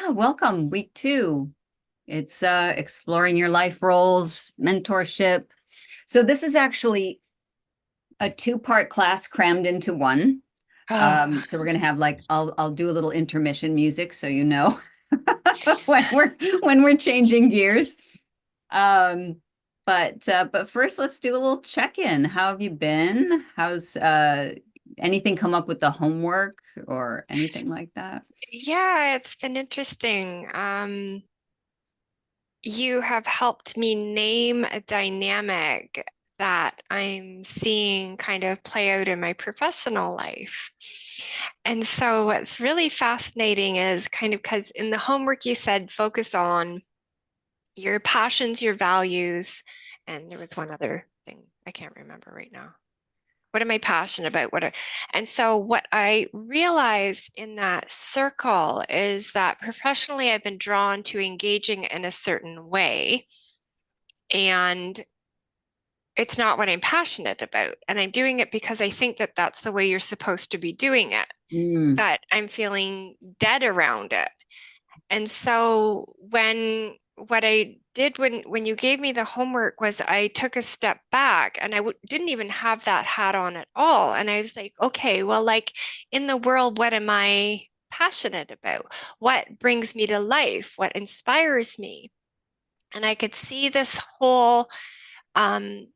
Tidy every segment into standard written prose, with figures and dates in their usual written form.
Yeah, welcome. Week 2. It's exploring your life roles, mentorship. So this is actually a two-part class crammed into one. Oh, So we're gonna have like I'll do a little intermission music so you know when we're changing gears. Um, but first let's do a little check-in. How have you been? How's anything come up with the homework or anything like that? yeah, it's been interesting. You have helped me name a dynamic that I'm seeing kind of play out in my professional life. And so what's really fascinating is kind of because in the homework you said focus on your passions, your values, and there was one other thing I can't remember right now. What am I passionate about? And so what I realized in that circle is that professionally I've been drawn to engaging in a certain way, and it's not what I'm passionate about. And I'm doing it because I think that that's the way you're supposed to be doing it, Mm, but I'm feeling dead around it. And so what I did when you gave me the homework was I took a step back and I didn't even have that hat on at all. And I was like, okay, well, like in the world, what am I passionate about? What brings me to life? What inspires me? And I could see this whole um,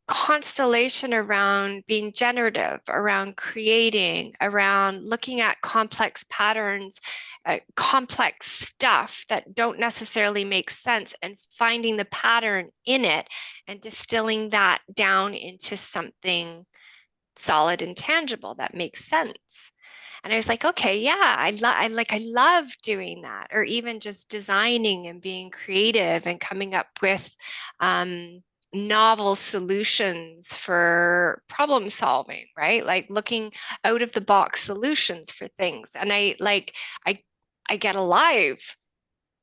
constellation around being generative, around creating, around looking at complex patterns, complex stuff that don't necessarily make sense, and finding the pattern in it and distilling that down into something solid and tangible that makes sense. And I was like, okay, yeah, I love doing that, or even just designing and being creative and coming up with novel solutions for problem solving, right? Like looking out of the box solutions for things. And I I get alive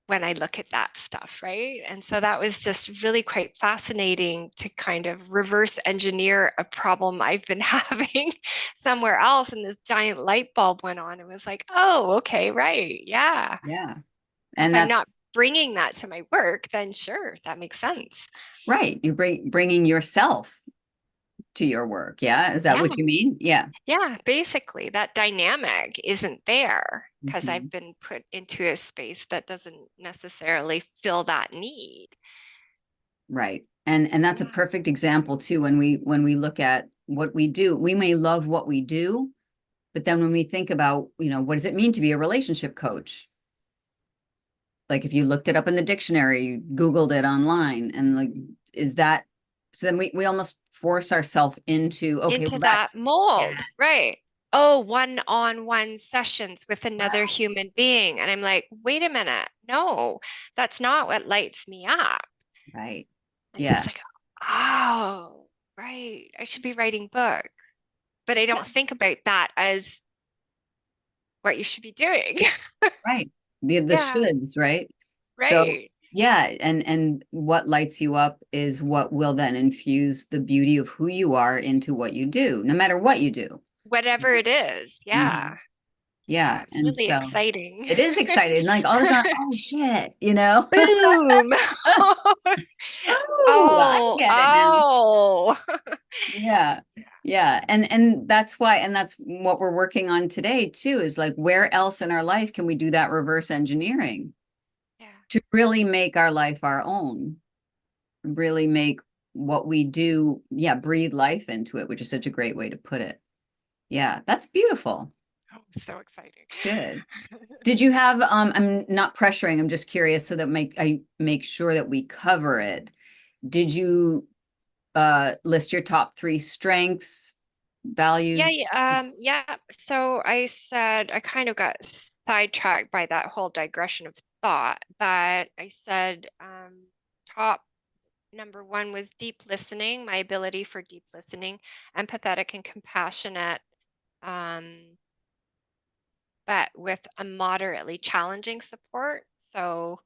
when I look at that stuff, right? And so that was just really quite fascinating to kind of reverse engineer a problem I've been having somewhere else. And this giant light bulb went on and was like, oh, okay, right. Yeah. yeah. If And I'm not that's bringing that to my work, then sure, that makes sense. right. You bringing yourself to your work. Yeah. Is that Yeah. what you mean? Yeah. Yeah. Basically, that dynamic isn't there because I've Mhm. been put into a space that doesn't necessarily fill that need. Right. And that's a Yeah. perfect example too when we look at what we do. We may love what we do, but then when we think about, what does it mean to be a relationship coach? Like if you looked it up in the dictionary, you Googled it online, and like, is that so then we almost force ourselves into, okay, Into well, that that's mold, yes. right? Oh, one-on-one sessions with another Right. human being. And I'm like, wait a minute. No, that's not what lights me up. Right. And so I was Yeah. like, oh, right. I should be writing books. But I Yeah. don't think about that as what you should be doing. Right. The Yeah, shoulds, right? So right. yeah, and what lights you up is what will then infuse the beauty of who you are into what you do, no matter what you do. Whatever it is. Mhm. Yeah. Yeah, Yeah. it's And really so exciting. it is exciting. Like all of a sudden, oh shit. Boom. Oh, I Oh, get it now. oh. Yeah. Yeah. And that's what we're working on today too, is like where else in our life can we do that reverse engineering Yeah. to really make our life our own, really make what we do, yeah, breathe life into it, which is such a great way to put it. Yeah, that's beautiful. Oh, so exciting. Good. Did you have I'm not pressuring, I'm just curious so that I make sure that we cover it. Did you list your top 3 strengths, Yeah, values? yeah, yeah. So I said I kind of got sidetracked by that whole digression of thought, but I said top number one was deep listening, my ability for deep listening, empathetic and compassionate, um, but with a moderately challenging support. So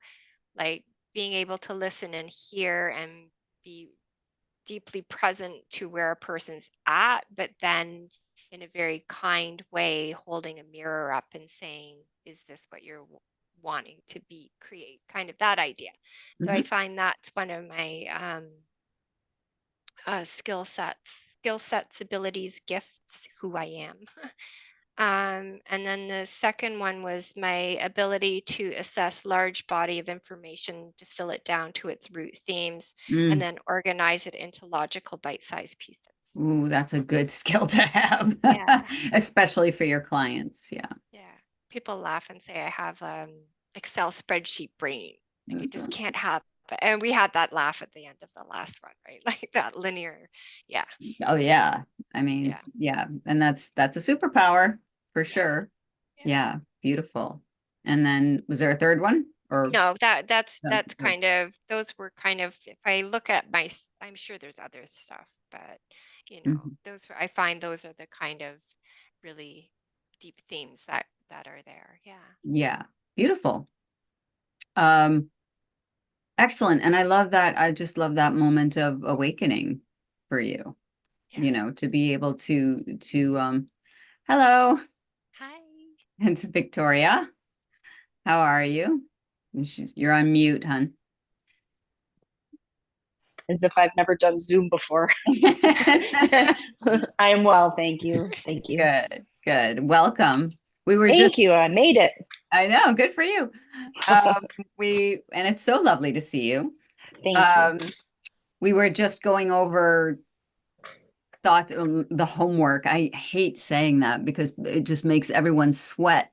like being able to listen and hear and be deeply present to where a person's at, but then in a very kind way, holding a mirror up and saying, is this what you're wanting to create, kind of that idea. So I Mhm. find that's one of my skill sets, abilities, gifts, who I am. And then the second one was my ability to assess large body of information, distill it down to its root themes, and Mm. then organize it into logical bite-sized pieces. Ooh, that's a good skill to have, Yeah, especially for your clients. Yeah. yeah. People laugh and say I have Excel spreadsheet brain. Like it just can't happen. And we had that laugh at the end of the last one, right? Like that linear. Yeah. Oh yeah. I mean, Yeah. yeah. And that's a superpower for Yeah. sure. Yeah. Yeah. Beautiful. And then was there a third one or No, that's that's that's good. kind of those were kind of if I look at I'm sure there's other stuff, but Mhm. I find those are the kind of really deep themes that are there. Yeah. Yeah. Beautiful. Um, Excellent. And I love that. I just love that moment of awakening for you, Yeah. to be able hello, Hi. it's Victoria. How are you? And you're on mute, hon. As if I've never done Zoom before. I am well, thank you. Thank you. Good, good. Welcome. We were just, Thank you. I made it. I know, good for you. And it's so lovely to see you. Thank you. Um, we were just going over thoughts, the homework. I hate saying that because it just makes everyone sweat.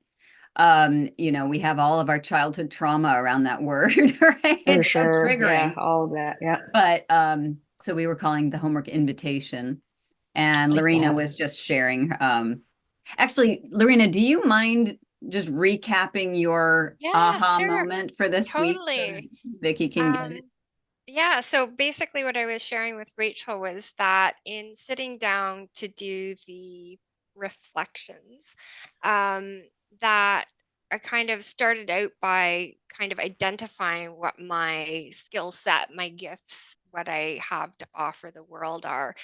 We have all of our childhood trauma around that word, right? For It's so sure. Yeah, triggering. all of that. Yeah. But so we were calling the homework invitation, and Like Lorena that. was just sharing. Actually, Lorena, do you mind just recapping your Yeah, aha sure. moment for this week so that Totally. Vicky can get it? Um, yeah, so basically what I was sharing with Rachel was that in sitting down to do the reflections, um, that I kind of started out by kind of identifying what my skill set, my gifts, what I have to offer the world are,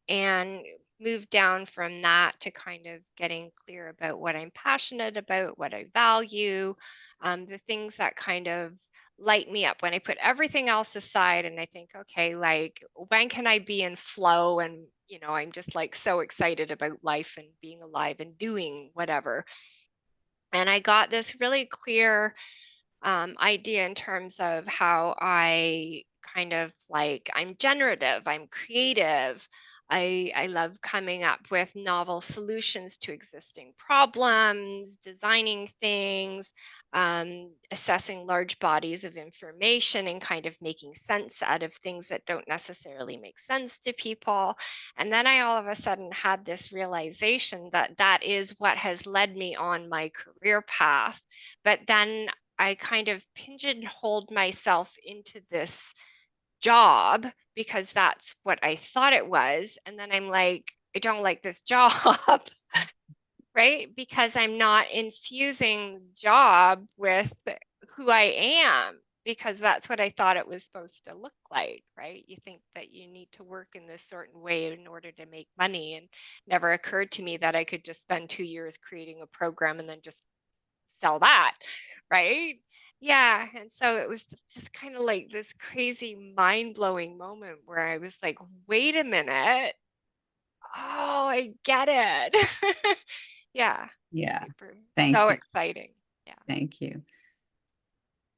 and moved down from that to kind of getting clear about what I'm passionate about, what I value, the things that kind of light me up when I put everything else aside and I think, okay, like when can I be in flow? And, I'm just like so excited about life and being alive and doing whatever. And I got this really clear idea in terms of how I kind of like I'm generative, I'm creative. I love coming up with novel solutions to existing problems, designing things, assessing large bodies of information and kind of making sense out of things that don't necessarily make sense to people. And then I all of a sudden had this realization that that is what has led me on my career path. But then I kind of pigeonholed myself into this job because that's what I thought it was. And then I'm like, I don't like this job, right? Because I'm not infusing job with who I am because that's what I thought it was supposed to look like, right? You think that you need to work in this certain way in order to make money. And never occurred to me that I could just spend 2 years creating a program and then just sell that, right? Yeah. And so it was just kind of like this crazy mind blowing moment where I was like, wait a minute. Oh, I get it. Yeah. Yeah. Super. So Thank you. exciting. Yeah. Thank you.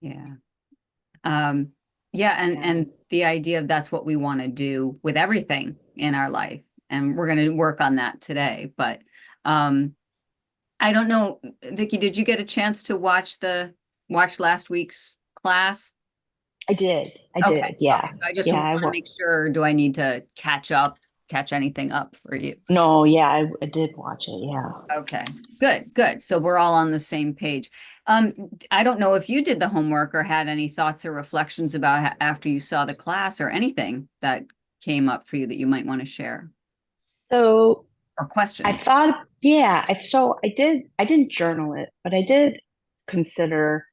Yeah. Um, yeah, and Yeah. the idea of that's what we want to do with everything in our life. And we're going to work on that today. But I don't know, Vicky, did you get a chance to watch last week's class? I did. I Okay. did. Yeah. Okay. So I just Yeah. want to make sure, do I need to catch anything up for you? No, yeah, I did watch it. Yeah. Okay, good, good. So we're all on the same page. I don't know if you did the homework or had any thoughts or reflections about after you saw the class or anything that came up for you that you might want to share So or I questions. thought, yeah, I didn't journal it, but I did consider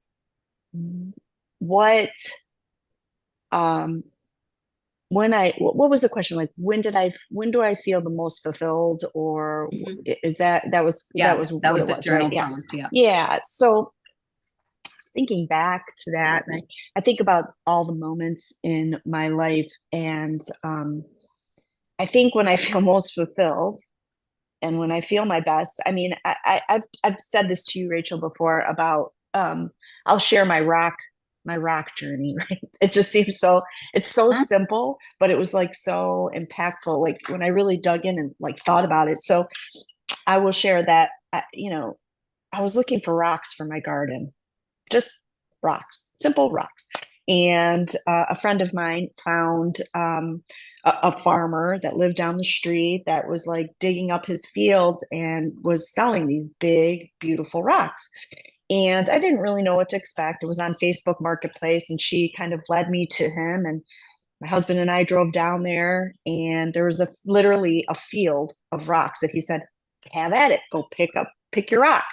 what, um, what was the question? Like, when do I feel the most fulfilled? Or Mhm. is that Yeah, was that what was it the was, right? journal Yeah. prompt. Yeah. Yeah. So thinking back to that, and I think about all the moments in my life, and I think when I feel most fulfilled and when I feel my best, I mean, I've said this to you, Rachel, before about I'll share my rock journey, right? It just seems so, it's so Huh? simple, but it was like so impactful, like when I really dug in and like thought about it. So I will share that, you know, I was looking for rocks for my garden, just rocks, simple rocks. And a friend of mine found a farmer that lived down the street that was like digging up his fields and was selling these big, beautiful rocks. And I didn't really know what to expect. It was on Facebook Marketplace, and she kind of led me to him. And my husband and I drove down there, and there was literally a field of rocks that he said, "Have at it. Go pick your rock."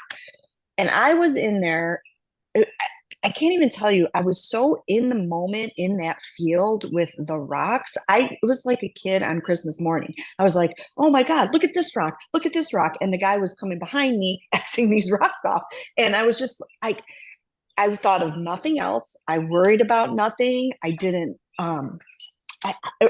And I was in there. I can't even tell you. I was so in the moment in that field with the rocks. It was like a kid on Christmas morning. I was like, "Oh my God, look at this rock! Look at this rock!" And the guy was coming behind me, Xing these rocks off, and I was just like, I thought of nothing else. I worried about nothing. I didn't. I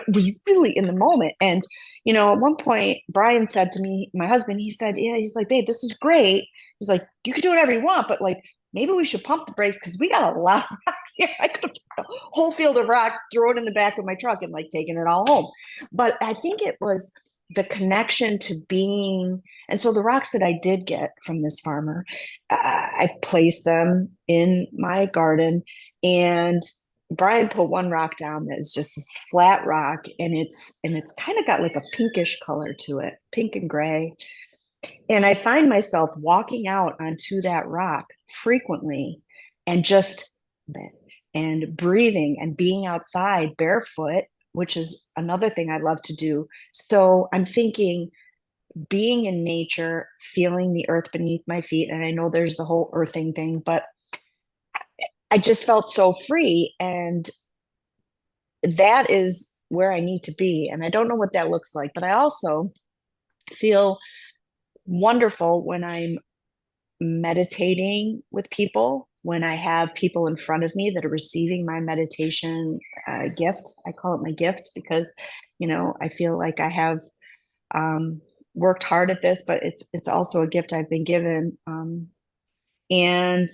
was really in the moment. And, you know, at one point, Brian said to me, my husband, he said, "Yeah," he's like, "Babe, this is great." He's like, "You can do whatever you want, but like, maybe we should pump the brakes because we got a lot of rocks here." I could have took a whole field of rocks, throw it in the back of my truck and like taken it all home. But I think it was the connection to being, and so the rocks that I did get from this farmer, I placed them in my garden, and Brian put one rock down that is just this flat rock, and it's kind of got like a pinkish color to it, pink and gray. And I find myself walking out onto that rock frequently and just and breathing and being outside barefoot, which is another thing I love to do. So I'm thinking being in nature, feeling the earth beneath my feet. And I know there's the whole earthing thing, but I just felt so free. And that is where I need to be. And I don't know what that looks like, but I also feel wonderful when I'm meditating with people, when I have people in front of me that are receiving my meditation gift. I call it my gift because, you know, I feel like I have worked hard at this, but it's also a gift I've been given. And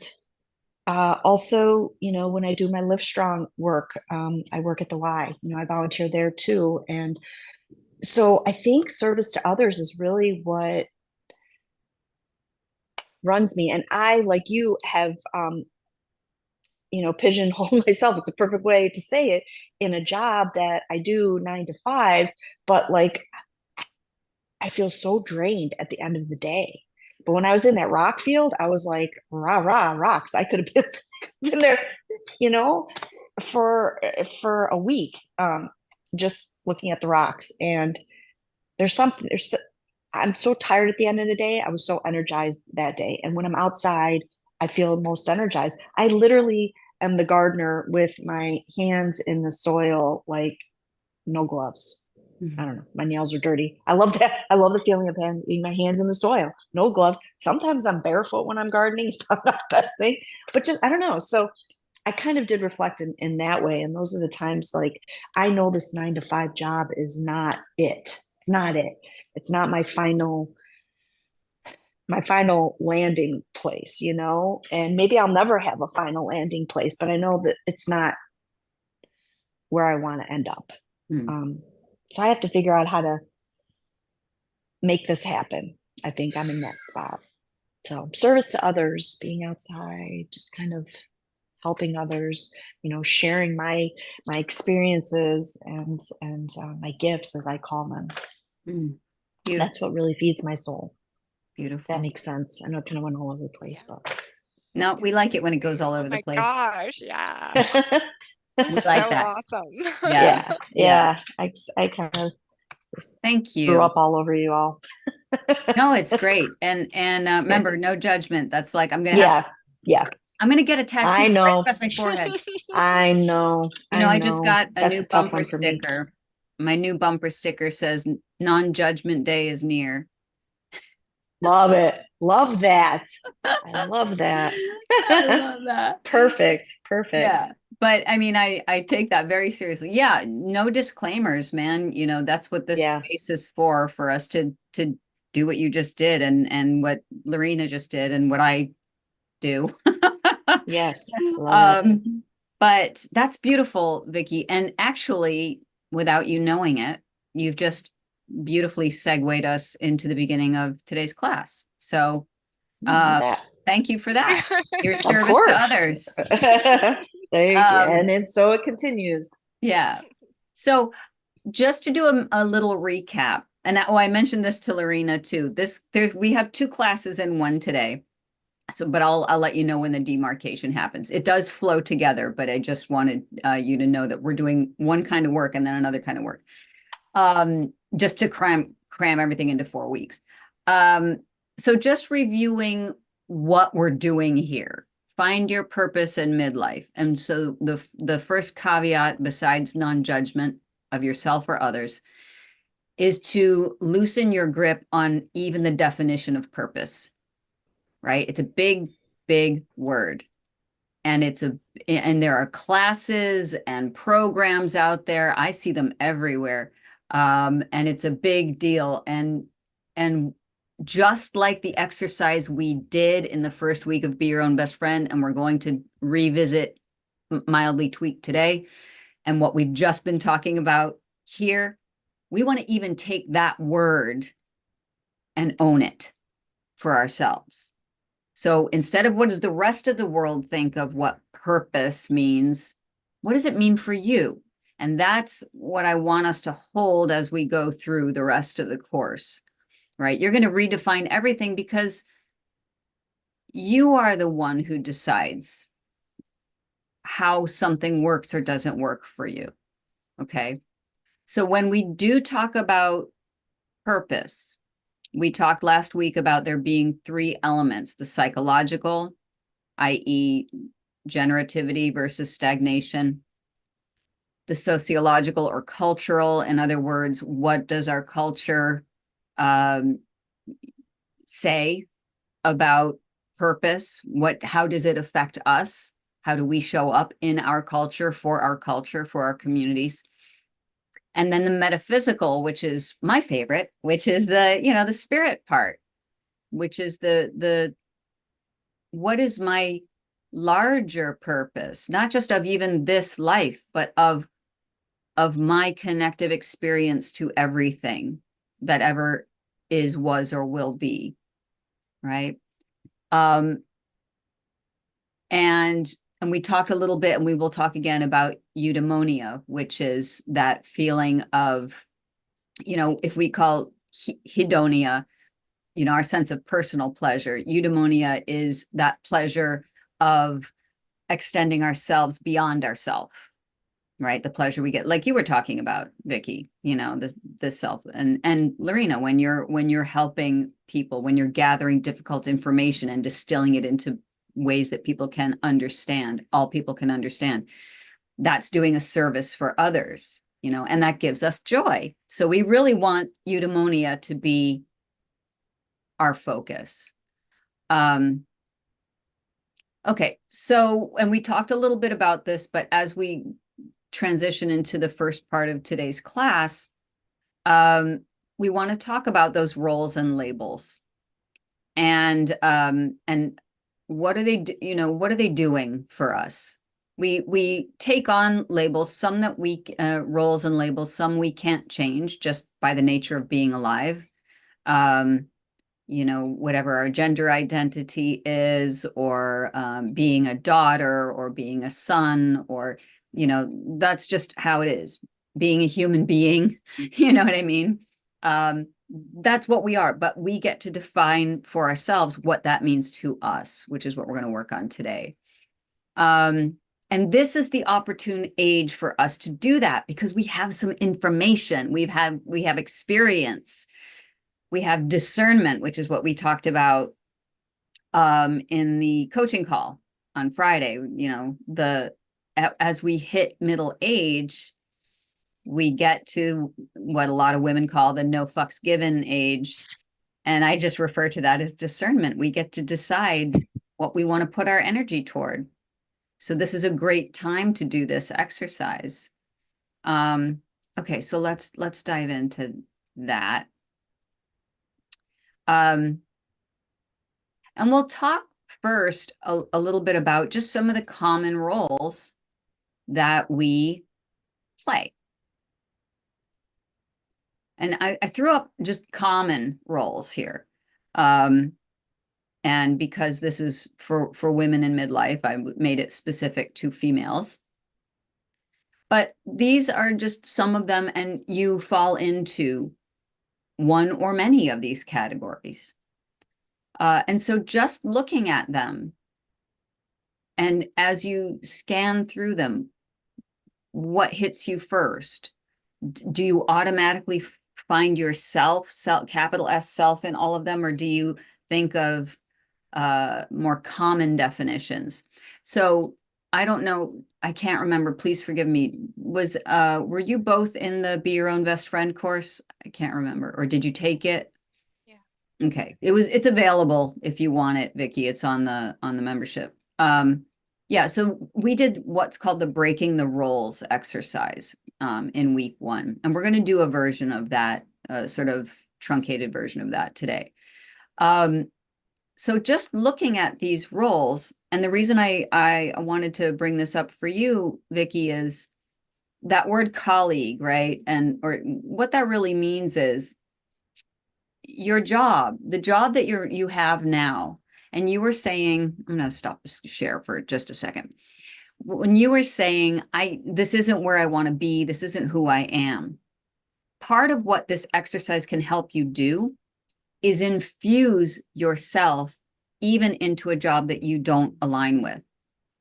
also, you know, when I do my Live Strong work, I work at the Y, you know, I volunteer there too. And so I think service to others is really what runs me. And I, like you, have, you know, pigeonholed myself. It's a perfect way to say it, in a job that I do 9 to 5, but like I feel so drained at the end of the day. But when I was in that rock field, I was like, rah, rah, rocks. I could have been there, you know, for a week, just looking at the rocks. And I'm so tired at the end of the day. I was so energized that day. And when I'm outside, I feel most energized. I literally am the gardener with my hands in the soil, like no gloves. I don't know. My nails are dirty. I love that. I love the feeling of having my hands in the soil, no gloves. Sometimes I'm barefoot when I'm gardening. It's probably not the best thing, but just, I don't know. So I kind of did reflect in that way. And those are the times like, I know this 9 to 5 job is not it. It's not it. It's not my final landing place, you know, and maybe I'll never have a final landing place, but I know that it's not where I want to end up. So I have to figure out how to make this happen. I think I'm in that spot. So service to others, being outside, just kind of helping others, you know, sharing my experiences and my gifts, as I call them. That's what really feeds my soul. Beautiful. That makes sense. I know it kind of went all over the place, but no, we like it when it goes all over the place. Oh my gosh, yeah. We like So that. awesome. Yeah. I kind of thank you. Grew up all over you all. No, it's great. And remember, no judgment. That's like, I'm gonna I'm gonna get a tattoo I know. right across my forehead. I know. You know, I just got a new bumper sticker. My new bumper sticker says non-judgment day is near. Love it. Love that. I love that. I love that. Perfect. Perfect. Yeah. But I mean, I take that very seriously. Yeah, no disclaimers, man. You know, that's what this Yeah. space is for us to do what you just did and what Lorena just did and what I do. Yes. Love it. Um, but that's beautiful, Vicky. And actually, without you knowing it, you've just beautifully segued us into the beginning of today's class. So, uh, That, thank you for that. Your of service to course. others. And Um, then so it continues. yeah. So just to do a little recap, and I mentioned this to Lorena too. We have two classes in one today. So, but I'll let you know when the demarcation happens. It does flow together, but I just wanted you to know that we're doing one kind of work and then another kind of work, just to cram everything into 4 weeks. So just reviewing what we're doing here. Find your purpose in midlife. And so the first caveat, besides non-judgment of yourself or others, is to loosen your grip on even the definition of purpose, right? It's a big, big word. And there are classes and programs out there. I see them everywhere. And it's a big deal. And just like the exercise we did in the first week of Be Your Own Best Friend, and we're going to revisit mildly tweak today, and what we've just been talking about here, we want to even take that word and own it for ourselves. So instead of what does the rest of the world think of what purpose means, what does it mean for you? And that's what I want us to hold as we go through the rest of the course, right? You're going to redefine everything because you are the one who decides how something works or doesn't work for you. Okay. So when we do talk about purpose, we talked last week about there being three elements: the psychological, i.e., generativity versus stagnation, the sociological or cultural. In other words, what does our culture um, say about purpose? How does it affect us? How do we show up in our culture, for our communities? And then the metaphysical, which is my favorite, which is the spirit part, which is the what is my larger purpose, not just of even this life, but of my connective experience to everything that ever is, was, or will be, right? Um, and we talked a little bit, and we will talk again about eudaimonia, which is that feeling of, if we call hedonia, our sense of personal pleasure. Eudaimonia is that pleasure of extending ourselves beyond ourself, right? The pleasure we get, like you were talking about, Vicky, the self, and Lorena, when you're helping people, when you're gathering difficult information and distilling it into ways that people can understand, all people can understand, that's doing a service for others, and that gives us joy. So we really want eudaimonia to be our focus. Okay, so, and we talked a little bit about this, but as we transition into the first part of today's class, we want to talk about those roles and labels, and what are they, what are they doing for us? We take on labels, some that roles and labels, some we can't change just by the nature of being alive. Whatever our gender identity is, or being a daughter, or being a son, or, that's just how it is. Being a human being, you know what I mean? That's what we are, but we get to define for ourselves what that means to us, which is what we're going to work on today. And this is the opportune age for us to do that because we have some information, we have experience, we have discernment, which is what we talked about in the coaching call on Friday. As we hit middle age, we get to what a lot of women call the no fucks given age. And I just refer to that as discernment. We get to decide what we want to put our energy toward. So this is a great time to do this exercise. Okay, so let's dive into that. And we'll talk first a little bit about just some of the common roles that we play. And I threw up just common roles here. And because this is for women in midlife, I made it specific to females. But these are just some of them, and you fall into one or many of these categories. And so just looking at them, and as you scan through them, what hits you first? Do you automatically find yourself, capital S self in all of them, or do you think of more common definitions? So I don't know, I can't remember, please forgive me. Were you both in the Be Your Own Best Friend course? I can't remember, or did you take it? Yeah. Okay, it's available if you want it, Vicky. It's on the membership. Yeah, so we did what's called the breaking the roles exercise in week 1, and we're going to do a version of that, sort of truncated version of that today. So just looking at these roles, and the reason I wanted to bring this up for you, Vicky, is that word colleague, right? Or what that really means is your job, the job that you have now. And you were saying, I'm going to stop this share for just a second. When you were saying, this isn't where I want to be, this isn't who I am. Part of what this exercise can help you do is infuse yourself even into a job that you don't align with,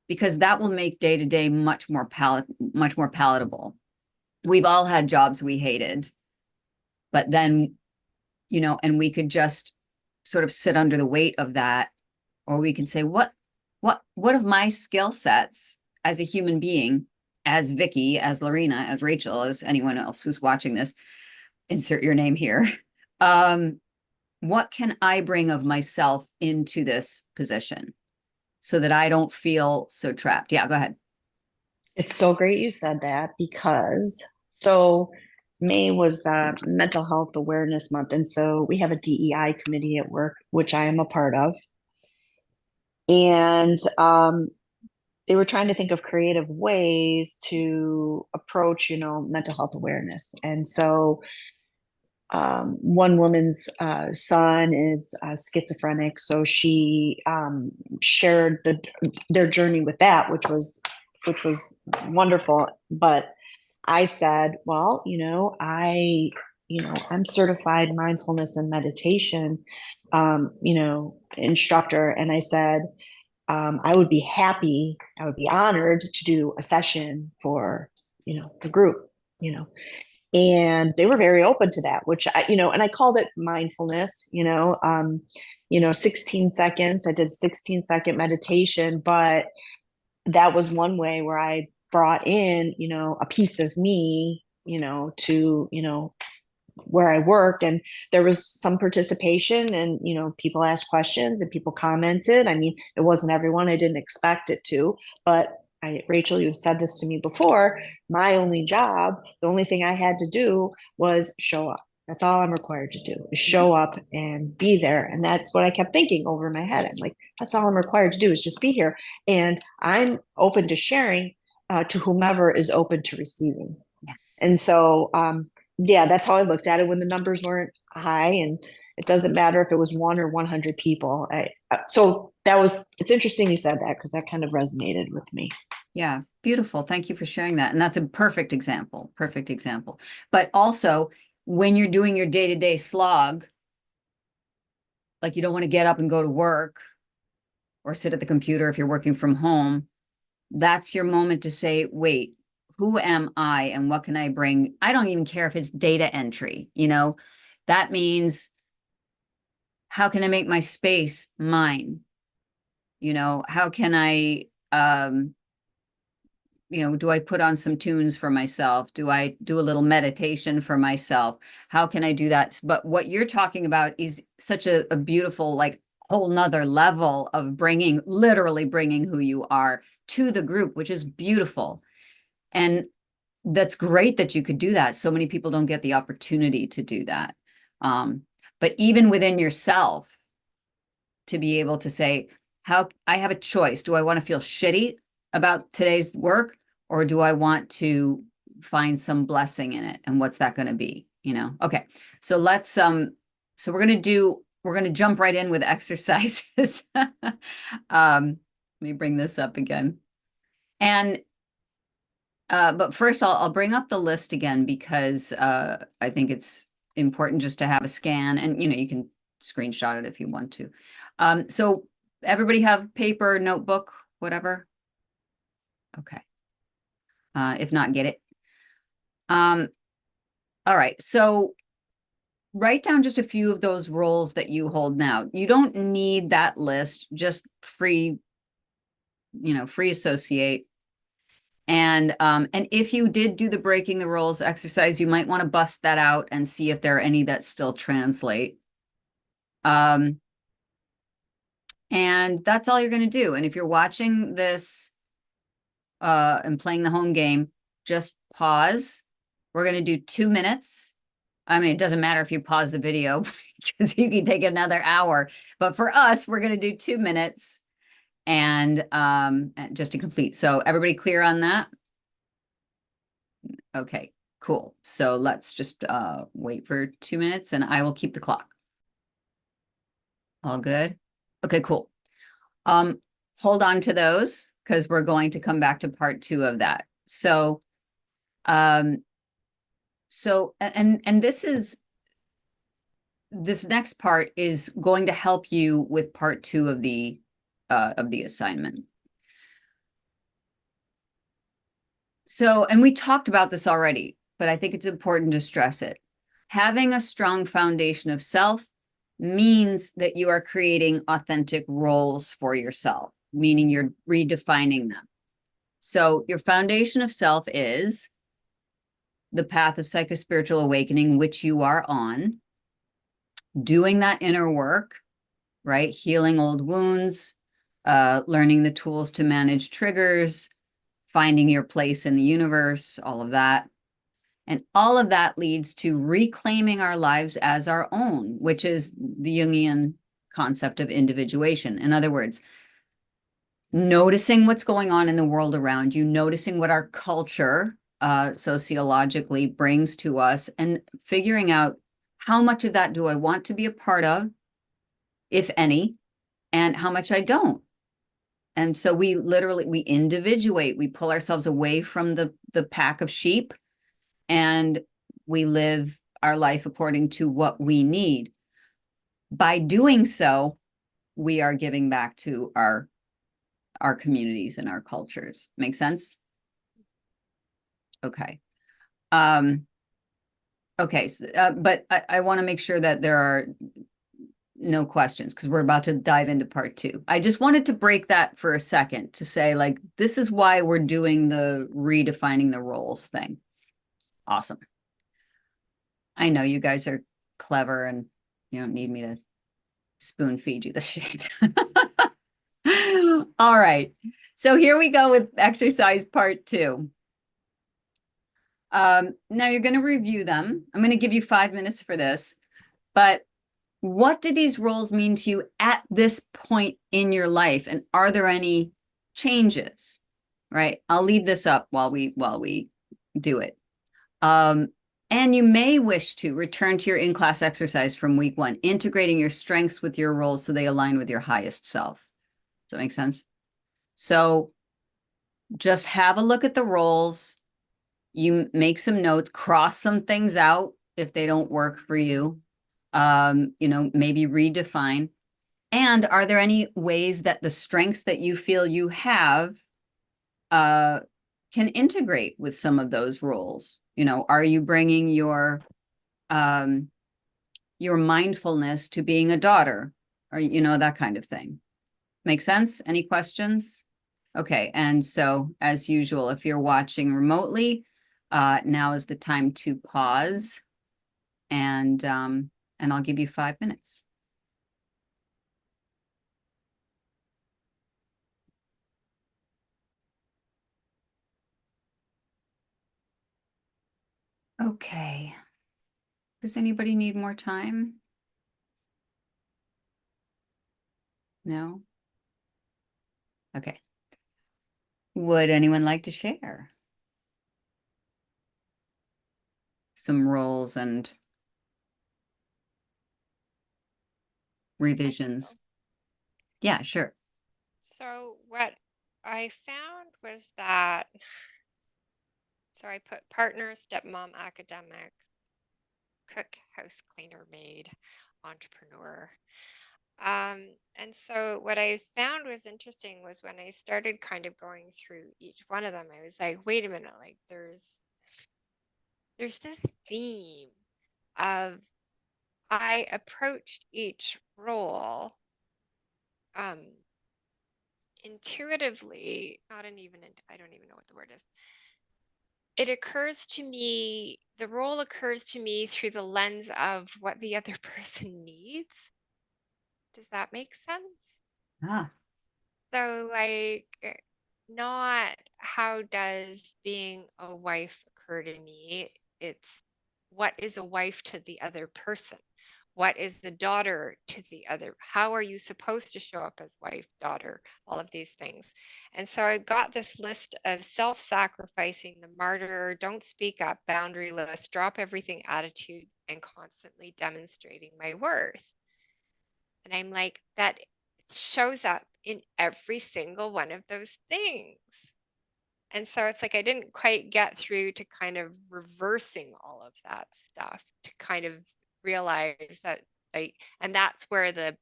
because that will make day-to-day much more palatable. We've all had jobs we hated, but then, and we could just sort of sit under the weight of that, or we can say, what of my skill sets as a human being, as Vicky, as Lorena, as Rachel, as anyone else who's watching this, insert your name here. What can I bring of myself into this position so that I don't feel so trapped? Yeah, go ahead. It's so great you said that, because so May was Mental Health Awareness Month. And so we have a DEI committee at work, which I am a part of. And they were trying to think of creative ways to approach, mental health awareness. And so one woman's son is schizophrenic, so she shared their journey with that, which was wonderful. But I said, well, I'm certified mindfulness and meditation, instructor, and I said, I would be honored to do a session for, the group, and they were very open to that, which and I called it mindfulness, 16 seconds. I did a 16-second meditation, but that was one way where I brought in, a piece of me, to, where I worked, and there was some participation, and people asked questions and people commented. I mean, it wasn't everyone, I didn't expect it to, but Rachel, you've said this to me before, my only job, the only thing I had to do was show up. That's all I'm required to do, is show up and be there. And that's what I kept thinking over in my head. I'm like, that's all I'm required to do, is just be here. And I'm open to sharing to whomever is open to receiving. Yes. And so, yeah, that's how I looked at it when the numbers weren't high, and it doesn't matter if it was 1 or 100 people. So it's interesting you said that, because that kind of resonated with me. Yeah, beautiful. Thank you for sharing that. And that's a perfect example. But also, when you're doing your day-to-day slog, like you don't want to get up and go to work or sit at the computer if you're working from home, that's your moment to say, wait, who am I and what can I bring? I don't even care if it's data entry, that means, how can I make my space mine? How can I do I put on some tunes for myself? Do I do a little meditation for myself? How can I do that? But what you're talking about is such a beautiful, like, whole nother level of literally bringing who you are to the group, which is beautiful. And that's great that you could do that. So many people don't get the opportunity to do that. But even within yourself, to be able to say, how I have a choice. Do I want to feel shitty about today's work, or do I want to find some blessing in it? And what's that going to be? Okay. So we're going to jump right in with exercises. Let me bring this up again. And but first I'll bring up the list again, because I think it's important just to have a scan, and you can screenshot it if you want to. So everybody have paper, notebook, whatever? Okay. If not, get it. All right. So write down just a few of those roles that you hold now. You don't need that list, just free associate. And if you did do the breaking the rules exercise, you might want to bust that out and see if there are any that still translate. And that's all you're going to do. And if you're watching this and playing the home game, just pause. We're going to do 2 minutes. I mean, it doesn't matter if you pause the video because you can take another hour. But for us, we're going to do 2 minutes and just to complete. So everybody clear on that? Okay, cool. So let's just wait for 2 minutes and I will keep the clock. All good? Okay, cool. Hold on to those because we're going to come back to part 2 of that. So, and this next part is going to help you with part 2 of the assignment. So, and we talked about this already, but I think it's important to stress it. Having a strong foundation of self means that you are creating authentic roles for yourself, meaning you're redefining them. So your foundation of self is the path of psychospiritual awakening, which you are on, doing that inner work, right? Healing old wounds, learning the tools to manage triggers, finding your place in the universe, all of that. And all of that leads to reclaiming our lives as our own, which is the Jungian concept of individuation. In other words, noticing what's going on in the world around you, noticing what our culture sociologically brings to us, and figuring out how much of that do I want to be a part of, if any, and how much I don't. And so we individuate, we pull ourselves away from the pack of sheep, and we live our life according to what we need. By doing so, we are giving back to our communities and our cultures. Make sense? Okay. Okay, so, but I want to make sure that there are no questions because we're about to dive into part 2. I just wanted to break that for a second to say, like, this is why we're doing the redefining the roles thing. Awesome. I know you guys are clever and you don't need me to spoon feed you the shit. All right. So here we go with exercise part 2. Now you're going to review them. I'm going to give you 5 minutes for this, but what do these roles mean to you at this point in your life? And are there any changes? Right? I'll leave this up while we do it. And you may wish to return to your in-class exercise from week 1, integrating your strengths with your roles so they align with your highest self. Does that make sense? So just have a look at the roles. You make some notes, cross some things out if they don't work for you. Maybe redefine. And are there any ways that the strengths that you feel you have can integrate with some of those roles? Are you bringing your mindfulness to being a daughter, or that kind of thing? Make sense? Any questions? Okay, and so as usual, if you're watching remotely, now is the time to pause, and I'll give you 5 minutes. Okay. Does anybody need more time? No? Okay. Would anyone like to share some roles and revisions? Yeah, sure. So what I found was that, so I put partner, stepmom, academic, cook, house cleaner, maid, entrepreneur. And so what I found was interesting was when I started kind of going through each one of them, I was like, wait a minute, like there's this theme of I approached each role um intuitively, not an even I don't even know what the word is. It occurs to me, the role occurs to me through the lens of what the other person needs. Does that make sense? Ah, So, like, not how does being a wife occur to me? It's what is a wife to the other person? What is the daughter to the other? How are you supposed to show up as wife, daughter, all of these things? And so I got this list of self sacrificing, the martyr, don't speak up, boundaryless, drop everything attitude, and constantly demonstrating my worth. And I'm like, that shows up in every single one of those things. And so it's like I didn't quite get through to kind of reversing all of that stuff to kind of realize that and that's where the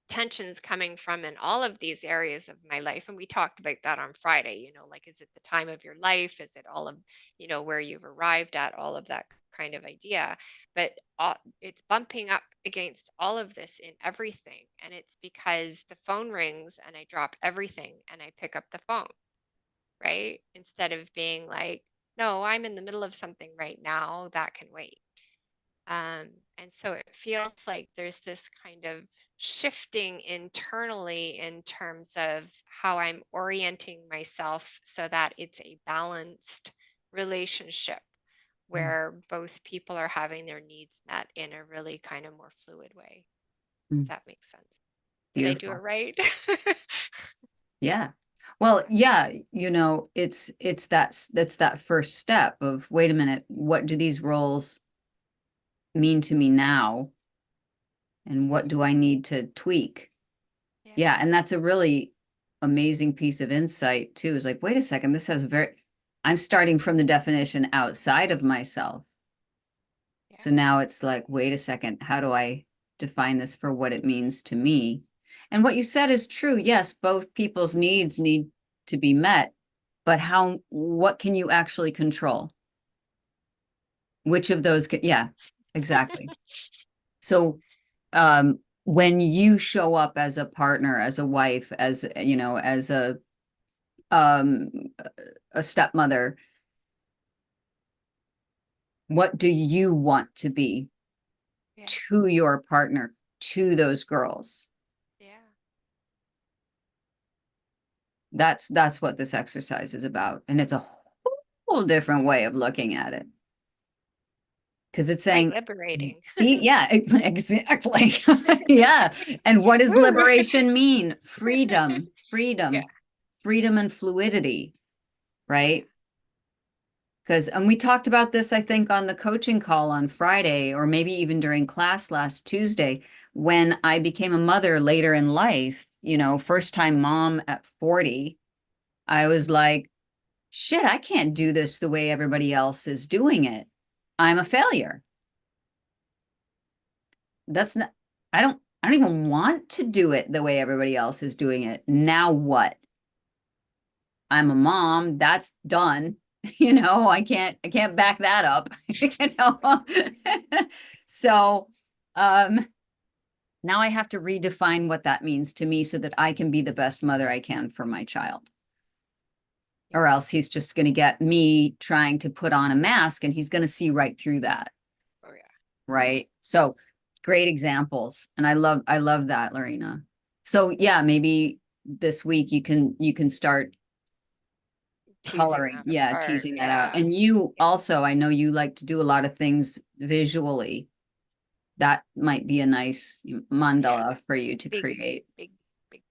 tensions coming from in all of these areas of my life. And we talked about that on Friday, like, is it the time of your life? Is it all of, where you've arrived at, all of that kind of idea? But it's bumping up against all of this in everything. And it's because the phone rings and I drop everything and I pick up the phone, right? Instead of being like, no, I'm in the middle of something right now that can wait. And so it feels like there's this kind of shifting internally in terms of how I'm orienting myself so that it's a balanced relationship where both people are having their needs met in a really kind of more fluid way. Does that make sense? Did I do it beautiful. right? Yeah. Well, yeah, it's that first step of, wait a minute, what do these roles mean to me now? And what do I need to tweak? Yeah, and that's a really amazing piece of insight too. Is like, wait a second, I'm starting from the definition outside of myself. Yeah. So now it's like, wait a second, how do I define this for what it means to me? And what you said is true. Yes, both people's needs need to be met, but what can you actually control? Which of those yeah, exactly. So when you show up as a partner, as a wife, as as um a stepmother, what do you want to be Yeah. to your partner, to those girls? Yeah. That's what this exercise is about, and it's a whole different way of looking at it, because it's Quite saying, liberating. yeah, exactly. Yeah. And what does Woo! liberation mean? Yeah. Freedom and fluidity, right? Because, and we talked about this, I think, on the coaching call on Friday, or maybe even during class last Tuesday, when I became a mother later in life, first time mom at 40, I was like, shit, I can't do this the way everybody else is doing it. I'm a failure. That's not, I don't even want to do it the way everybody else is doing it. Now what? I'm a mom, that's done. I can't back that up. So now I have to redefine what that means to me so that I can be the best mother I can for my child. or else he's just going to get me trying to put on a mask and he's going to see right through that. Oh yeah. Right. So great examples. And I love that, Lorena. So yeah, maybe this week you can start Teasing coloring. that Yeah, apart. teasing that out. Yeah. And you also, I know you like to do a lot of things visually. That might be a nice mandala for you to Big, create. big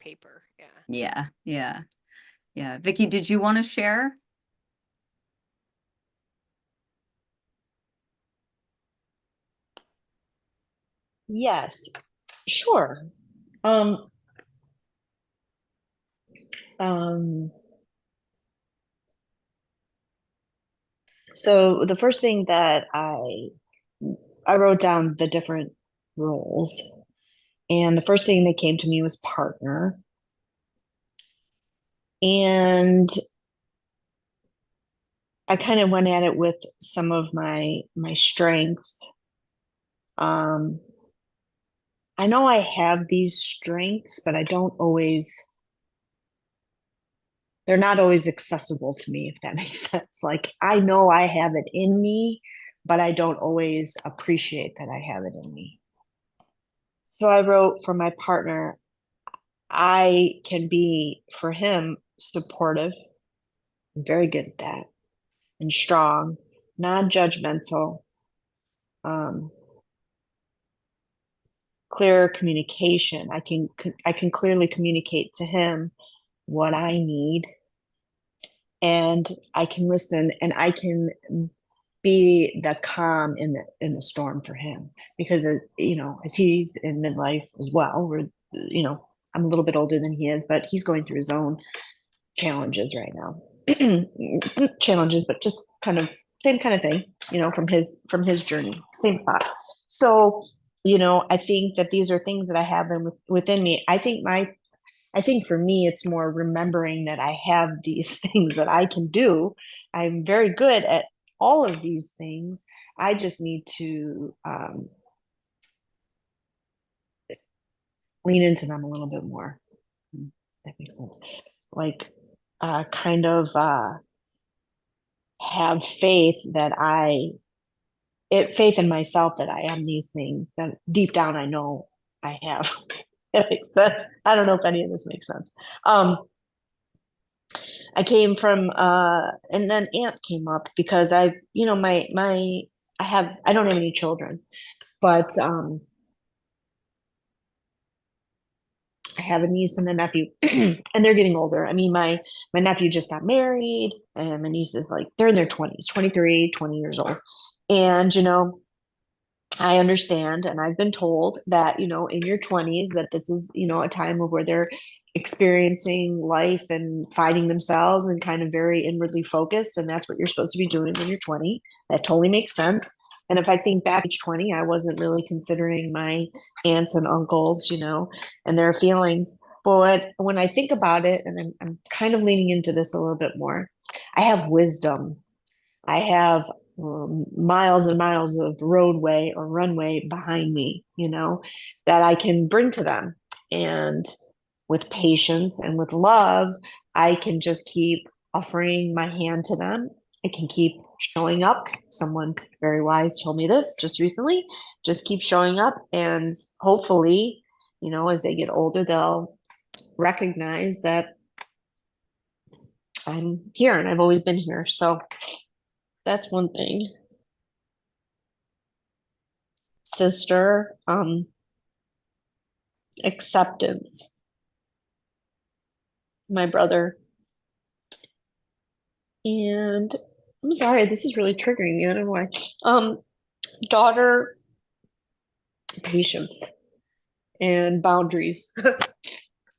paper. Yeah. Yeah, yeah, yeah. Vicky, did you want to share? Yes, sure. Um, um, so the first thing that I wrote down the different roles, and the first thing that came to me was partner. And I kind of went at it with some of my strengths. Um, I know I have these strengths, but I don't always, they're not always accessible to me, if that makes sense. Like I know I have it in me, but I don't always appreciate that I have it in me. So I wrote for my partner, I can be for him supportive, very good at that, and strong, non-judgmental, um, clear communication. I can clearly communicate to him what I need, and I can listen, and I can be the calm in the storm for him because you know, as he's in midlife as well, we're, you know, I'm a little bit older than he is, but he's going through his own challenges right now. Challenges, but just kind of same kind of thing, you know, from his journey, same spot. So, you know, I think that these are things that I have within me. I think for me, it's more remembering that I have these things that I can do. I'm very good at all of these things. I just need to lean into them a little bit more. That makes sense. Like, kind of have faith that faith in myself that I am these things that deep down I know I have. That makes sense. I don't know if any of this makes sense. I came from and then aunt came up because you know, I don't have any children, but I have a niece and a nephew and they're getting older. I mean, my nephew just got married and my niece is like, they're in their 20s, 23, 20 years old. And, you know, I understand, and I've been told that, you know, in your 20s, that this is, you know, a time of where they're experiencing life and finding themselves and kind of very inwardly focused. And that's what you're supposed to be doing when you're 20. That totally makes sense. And if I think back age 20, I wasn't really considering my aunts and uncles, you know, and their feelings. But when I think about it, and I'm kind of leaning into this a little bit more, I have wisdom. I have miles and miles of roadway or runway behind me, you know, that I can bring to them. And with patience and with love, I can just keep offering my hand to them. I can keep showing up. Someone very wise told me this just recently. Just keep showing up, and hopefully, you know, as they get older, they'll recognize that I'm here and I've always been here. So that's one thing. Sister, acceptance. My brother. And I'm sorry, this is really triggering me. I don't know why. Um, daughter, patience and boundaries.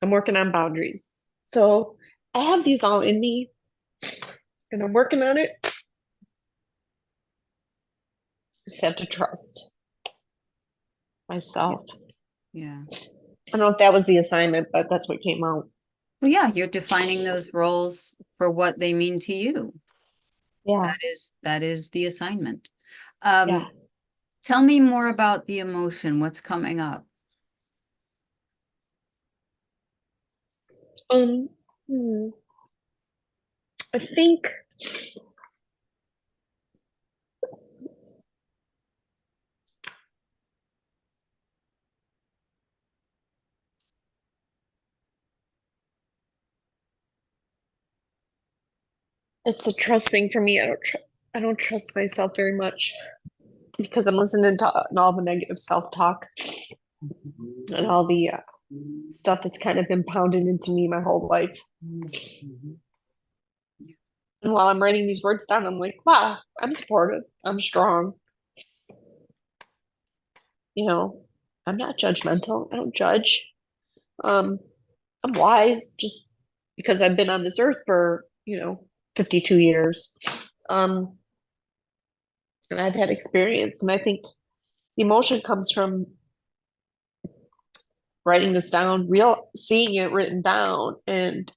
I'm working on boundaries. So I have these all in me and I'm working on it. Just have to trust myself. Yeah. I don't know if that was the assignment, but that's what came out. Well, yeah, you're defining those roles for what they mean to you. Yeah. That is the assignment. Yeah. Tell me more about the emotion. What's coming up? Um, hmm. I think it's a trust thing for me. I don't trust myself very much because I'm listening to all the negative self-talk and all the stuff that's kind of been pounded into me my whole life. And while I'm writing these words down, I'm like, wow, I'm supportive. I'm strong. You know, I'm not judgmental. I don't judge. I'm wise just because I've been on this earth for, 52 years. And I've had experience. And I think the emotion comes from writing this down, seeing it written down, and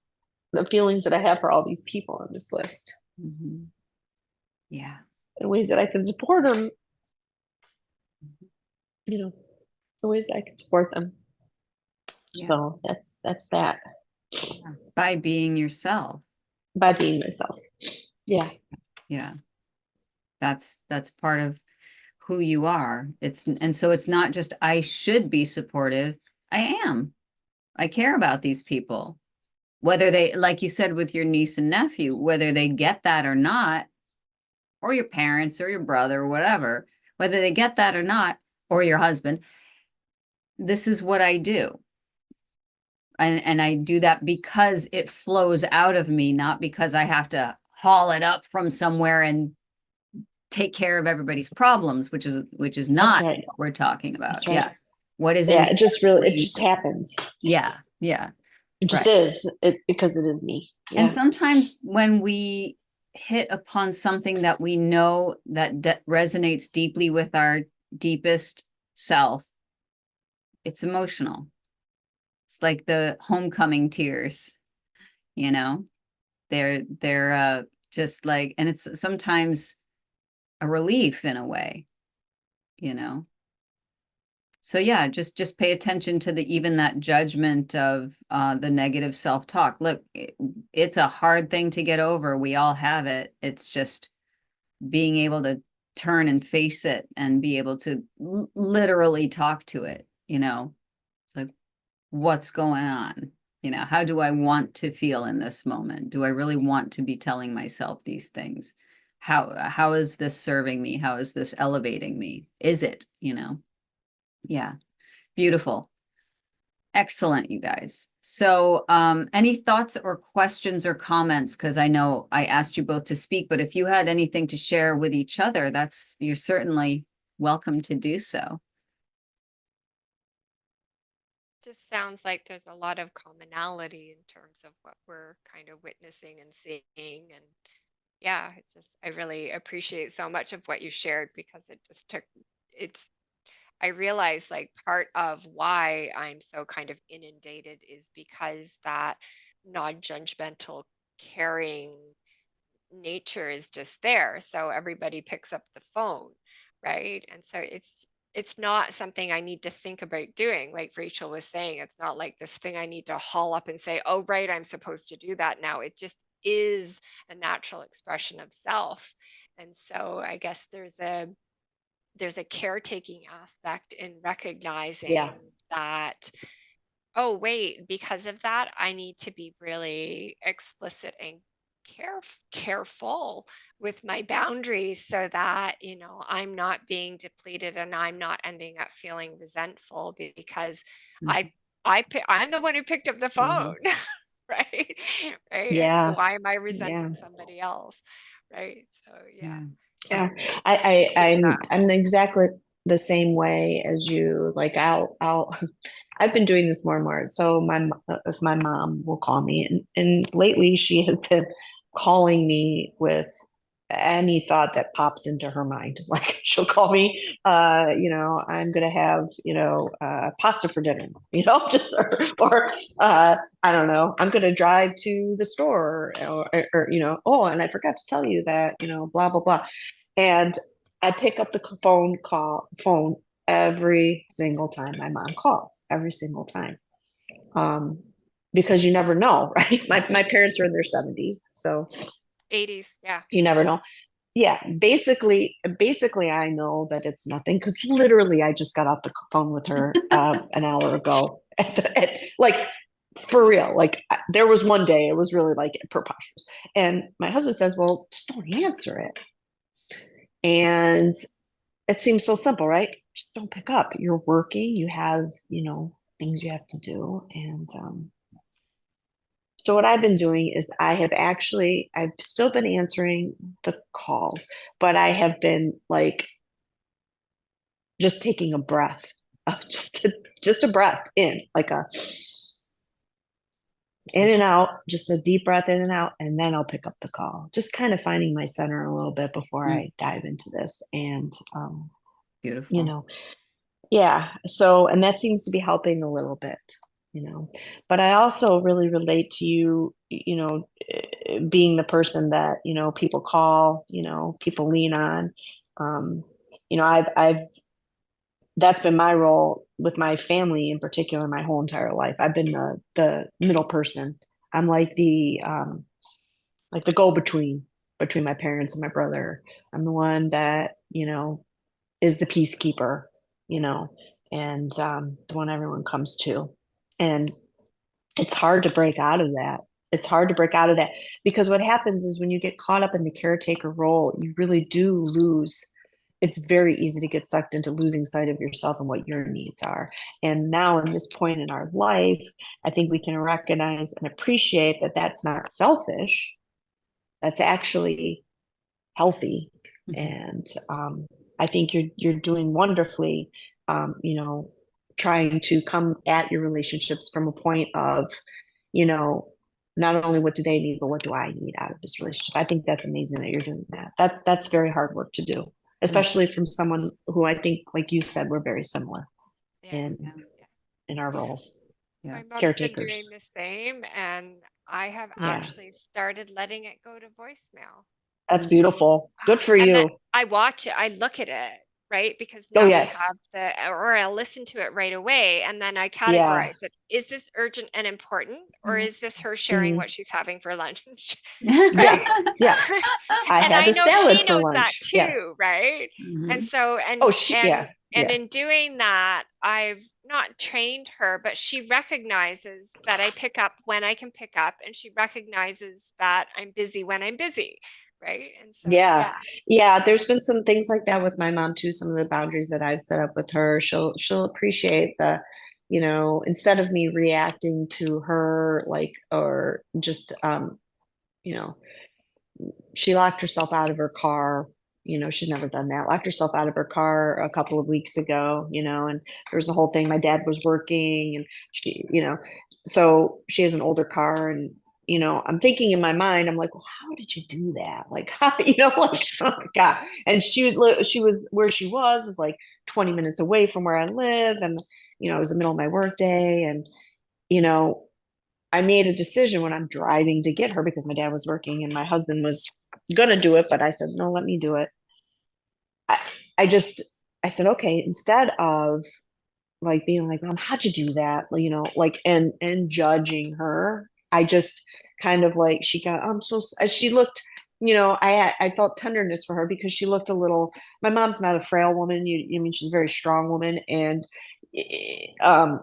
the feelings that I have for all these people on this list. Mm-hmm. Yeah. And ways that I can support them, the ways I can support them. Yeah. So that's that. Yeah. By being yourself. By being myself. Yeah. Yeah. That's part of who you are. And so it's not just, I should be supportive. I am. I care about these people. Whether they, like you said, with your niece and nephew, whether they get that or not, or your parents or your brother or whatever, whether they get that or not, or your husband, this is what I do. And I do that because it flows out of me, not because I have to haul it up from somewhere and take care of everybody's problems, which is not right. what we're talking about. That's right. Yeah. What is it just happens. Yeah. Yeah. It just Right. is because it is me. Yeah. And sometimes when we hit upon something that we know that resonates deeply with our deepest self, it's emotional. It's like the homecoming tears, they're just like, and it's sometimes a relief in a way, So yeah, just pay attention to even that judgment of the negative self-talk. Look, it's a hard thing to get over. We all have it. It's just being able to turn and face it and be able to literally talk to it, It's like, what's going on? How do I want to feel in this moment? Do I really want to be telling myself these things? How is this serving me? How is this elevating me? Is it, Yeah. Beautiful. Excellent, you guys. So any thoughts or questions or comments? Because I know I asked you both to speak, but if you had anything to share with each other, you're certainly welcome to do so. Just sounds like there's a lot of commonality in terms of what we're kind of witnessing and seeing. And yeah, I really appreciate so much of what you shared because I realized like part of why I'm so kind of inundated is because that non-judgmental, caring nature is just there. So everybody picks up the phone, right? And so it's not something I need to think about doing. Like Rachel was saying, it's not like this thing I need to haul up and say, oh, right, I'm supposed to do that now. It just is a natural expression of self. And so I guess there's a caretaking aspect in recognizing that, oh, wait, because of that, I need to be really explicit and careful with my boundaries so that, I'm not being depleted and I'm not ending up feeling resentful because Mhm. I'm the one who picked up the phone, right? Right. And so why am I resenting somebody else? Right. So yeah. Yeah. I'm exactly the same way as you. Like I've been doing this more and more. So if my mom will call me, and lately she has been calling me with any thought that pops into her mind. Like she'll call me, I'm gonna have, pasta for dinner, just or I don't know, I'm gonna drive to the store, or oh, and I forgot to tell you that, blah blah blah, and I pick up the phone every single time my mom calls, every single time. Because you never know, right? My parents are in their 70s, so 80s. Yeah. You never know. Yeah, basically I know that it's nothing because literally I just got off the phone with her an hour ago. Like for real. Like there was one day it was really like preposterous. And my husband says, well, just don't answer it. And it seems so simple, right? Just don't pick up. You're working, you have, things you have to do. And so what I've been doing is I've still been answering the calls, but I have been like just taking a breath, just a breath in, like a in and out, just a deep breath in and out, and then I'll pick up the call. Just kind of finding my center a little bit before I dive into this. And Beautiful. Yeah. So, and that seems to be helping a little bit, but I also really relate to you, being the person that, people call, people lean on. Um, I've, that's been my role with my family in particular, my whole entire life. I've been the middle person. I'm like the between my parents and my brother. I'm the one that, is the peacekeeper, you know, and the one everyone comes to. And it's hard to break out of that. It's hard to break out of that because what happens is when you get caught up in the caretaker role, you really do lose. It's very easy to get sucked into losing sight of yourself and what your needs are. And now, in this point in our life, I think we can recognize and appreciate that that's not selfish. That's actually healthy. And I think you're doing wonderfully, trying to come at your relationships from a point of, you know, not only what do they need, but what do I need out of this relationship? I think that's amazing that you're doing that. That's very hard work to do, especially from someone who I think, like you said, we're very similar Yeah. in in our roles. My mom's been Caretakers. doing the same, and I have Yeah, actually started letting it go to voicemail. that's beautiful. Good for And then you. I watch it, I look at it, right? Because Oh now we yes, have or I'll listen to it right away, and then I yeah. categorize it. Is this urgent and important, or is this her sharing Mhm. what she's having for lunch? Yeah, Right? yeah. I And had I the know salad she for knows that lunch. Yes. too, right? And Mhm. so Oh, yeah. and in Yes. doing that, I've not trained her, but she recognizes that I pick up when I can pick up, and she recognizes that I'm busy when I'm busy, right? And so, Yeah. yeah. Yeah. There's been some things like that with my mom too. Some of the boundaries that I've set up with her. She'll appreciate instead of me reacting to her like or just you know, she locked herself out of her car. She's never done that. Locked herself out of her car a couple of weeks ago, and there was a whole thing. My dad was working and so she has an older car and I'm thinking in my mind, I'm like, well, how did you do that? Like, how, like, oh my God. And she was where she was like 20 minutes away from where I live. And, it was the middle of my work day. And, you know, I made a decision when I'm driving to get her because my dad was working and my husband was gonna do it, but I said, no, let me do it. I, I just I said, okay, instead of like being like, Mom, how'd you do that? Like and judging her, I just kind of like she got she looked, I felt tenderness for her because she looked a little my mom's not a frail woman. I mean she's a very strong woman and um,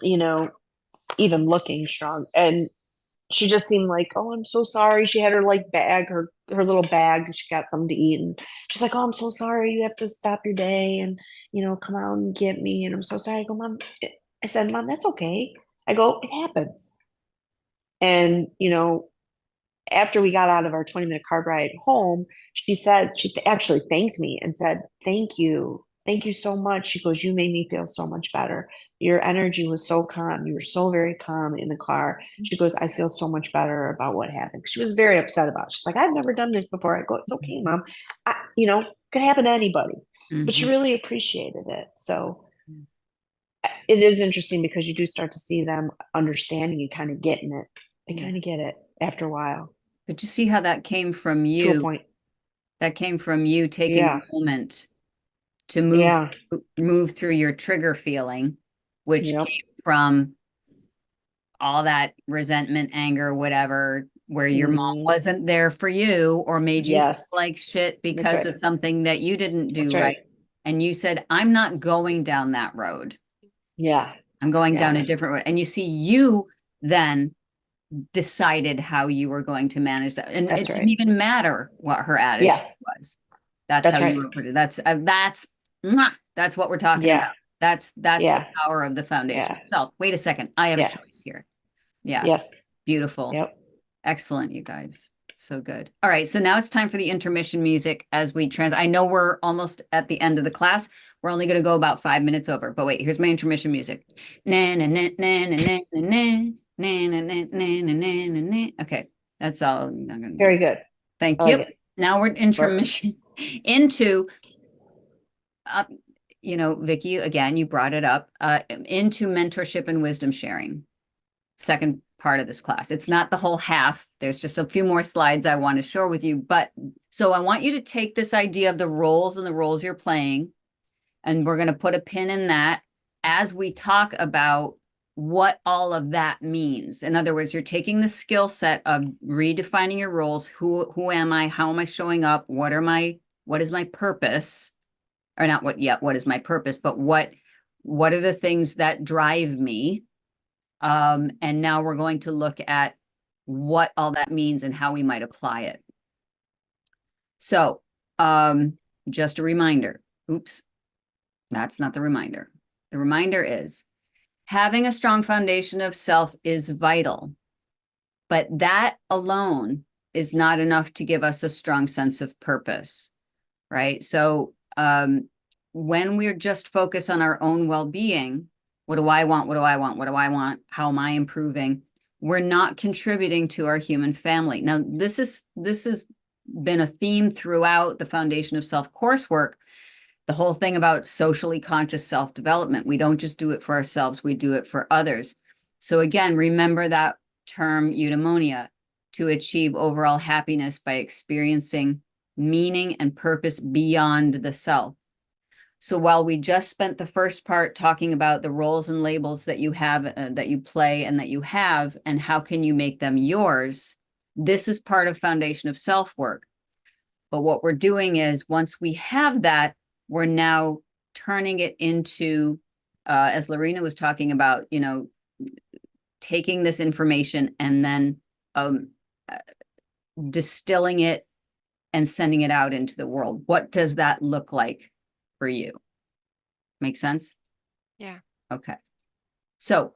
you know, even looking strong. And she just seemed like, oh, I'm so sorry. She had her like bag, her little bag. She got something to eat, and she's like, oh, I'm so sorry. You have to stop your day and come out and get me. And I'm so sorry. I go, Mom. I said, Mom, that's okay. I go, it happens. And after we got out of our 20-minute car ride home, she actually thanked me and said, thank you. Thank you so much. She goes, you made me feel so much better. Your energy was so calm. You were so very calm in the car. She goes, I feel so much better about what happened. She was very upset about it. She's like, I've never done this before. I go, it's okay, Mom. Could happen to anybody. But she really appreciated it. So it is interesting because you do start to see them understanding and kind of getting it. They kind of get it after a while. But you see how that came from To a you? point. That came from you taking Yeah. a moment to Yeah. move through your trigger feeling, which Yep. came from all that resentment, anger, whatever, where your mom Mhm. wasn't there for you or made you feel Yes. like shit because right. of something that you didn't do That's right. right. And you said, I'm not going down that road. Yeah. I'm going down Yeah. a different road. And you see, you then decided how you were going to manage that. And That's it didn't right. even matter what her attitude Yeah. was. That's That's how you right. were put it. That's what we're talking Yeah. about. That's the Yeah. power of the foundation Yeah. itself. Wait a second. I have a Yeah. choice here. Yeah. Yes. Beautiful. Yep. Excellent, you guys. So good. All right. So now it's time for the intermission music as we I know we're almost at the end of the class. We're only going to go about 5 minutes over, but wait, here's my intermission music. Na, na, na, na, na, na, na, na, na, na, na, na, na, na, na. Okay. That's all I'm going to do. Very good. Thank I you. like it. Now we're intermission into, Vicky, again, you brought it up, into mentorship and wisdom sharing. Second part of this class. It's not the whole half. There's just a few more slides I want to share with you. But so I want you to take this idea of the roles and the roles you're playing, and we're going to put a pin in that as we talk about what all of that means. In other words, you're taking the skill set of redefining your roles. Who am I? How am I showing up? What is my purpose? Or not what is my purpose, but what are the things that drive me? And now we're going to look at what all that means and how we might apply it. So, just a reminder. Oops, that's not the reminder. The reminder is having a strong foundation of self is vital, but that alone is not enough to give us a strong sense of purpose, right? So, when we're just focused on our own well-being, what do I want? What do I want? What do I want? How am I improving? We're not contributing to our human family. Now, this has been a theme throughout the Foundation of Self coursework, the whole thing about socially conscious self-development. We don't just do it for ourselves, we do it for others. So again, remember that term eudaimonia, to achieve overall happiness by experiencing meaning and purpose beyond the self. So while we just spent the first part talking about the roles and labels that you have, that you play and that you have, and how can you make them yours, this is part of Foundation of Self work. But what we're doing is once we have that, we're now turning it into, as Lorena was talking about, taking this information and then distilling it and sending it out into the world. What does that look like for you? Make sense? Yeah. Okay. So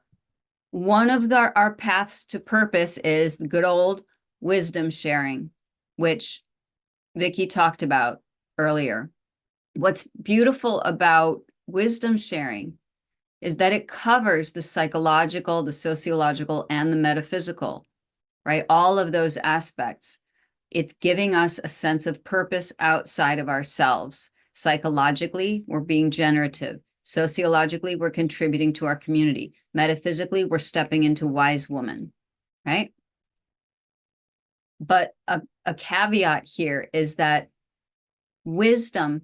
one of our paths to purpose is the good old wisdom sharing, which Vicky talked about earlier. What's beautiful about wisdom sharing is that it covers the psychological, the sociological, and the metaphysical, right? All of those aspects. It's giving us a sense of purpose outside of ourselves. Psychologically, we're being generative. Sociologically, we're contributing to our community. Metaphysically, we're stepping into wise woman, right? But a caveat here is that wisdom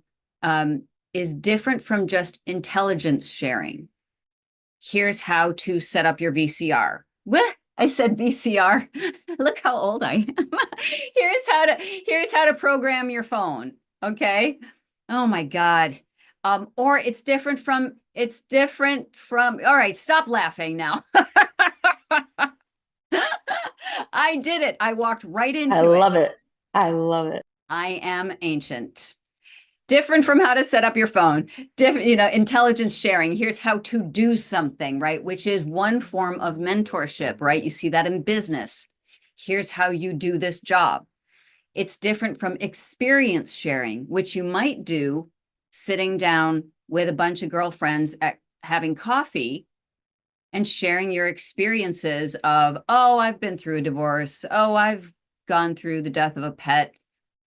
is different from just intelligence sharing. Here's how to set up your VCR. What? I said VCR. Look how old I am. here's how to program your phone. Okay. Oh my God. Or it's different from, all right, stop laughing now. I did it. I walked right into I it. love it. I love it. I am ancient. Different from how to set up your phone, different, intelligence sharing. Here's how to do something, right? Which is one form of mentorship, right? You see that in business. Here's how you do this job. It's different from experience sharing, which you might do sitting down with a bunch of girlfriends having coffee and sharing your experiences of, oh, I've been through a divorce. Oh, I've gone through the death of a pet.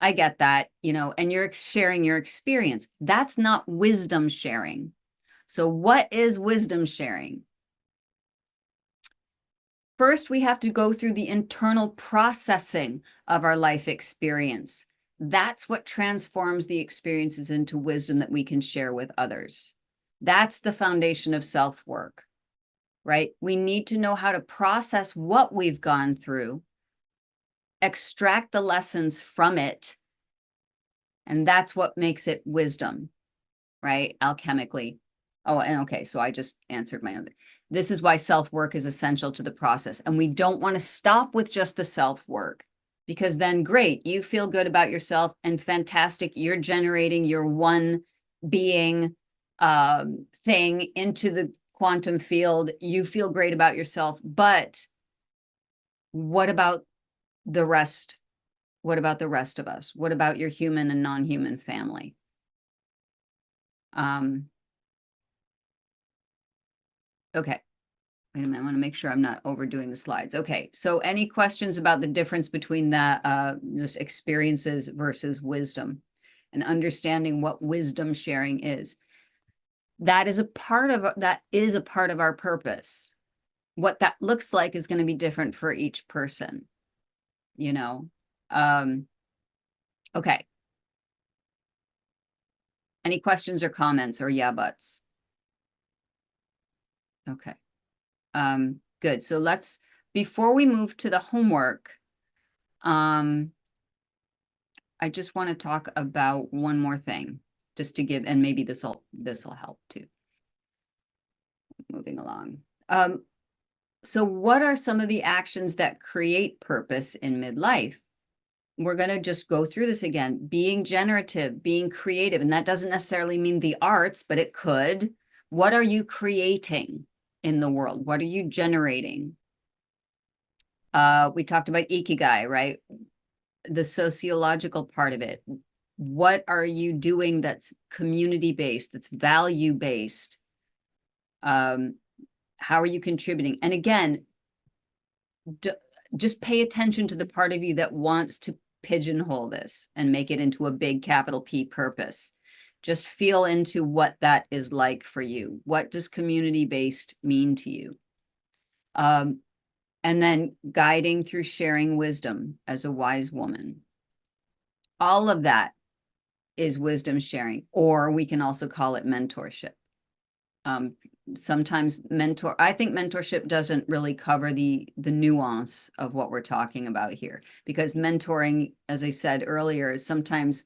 I get that, and you're sharing your experience. That's not wisdom sharing. So what is wisdom sharing? First, we have to go through the internal processing of our life experience. That's what transforms the experiences into wisdom that we can share with others. That's the foundation of self-work, right? We need to know how to process what we've gone through extract the lessons from it. And that's what makes it wisdom, right? Alchemically. Oh, and okay, so I just answered my own. This is why self-work is essential to the process. And we don't want to stop with just the self-work, because then great, you feel good about yourself and fantastic, you're generating your one being thing into the quantum field. You feel great about yourself, but what about the rest? What about the rest of us? What about your human and non-human family? Okay. Wait a minute, I want to make sure I'm not overdoing the slides. Okay, so any questions about the difference between that, just experiences versus wisdom and understanding what wisdom sharing is? That is a part of our purpose. What that looks like is going to be different for each person, you know? Okay. Any questions or comments or yeah, buts? Okay. Good. So before we move to the homework, I just want to talk about one more thing, just to give, and maybe this will help too. Moving along. So what are some of the actions that create purpose in midlife? We're going to just go through this again. Being generative, being creative, and that doesn't necessarily mean the arts, but it could. What are you creating in the world? What are you generating? We talked about ikigai, right? The sociological part of it. What are you doing that's community-based, that's value-based? How are you contributing? And again, just pay attention to the part of you that wants to pigeonhole this and make it into a big capital P purpose. Just feel into what that is like for you. What does community-based mean to you? And then guiding through sharing wisdom as a wise woman. All of that is wisdom sharing, or we can also call it mentorship. Sometimes I think mentorship doesn't really cover the nuance of what we're talking about here, because mentoring, as I said earlier, is sometimes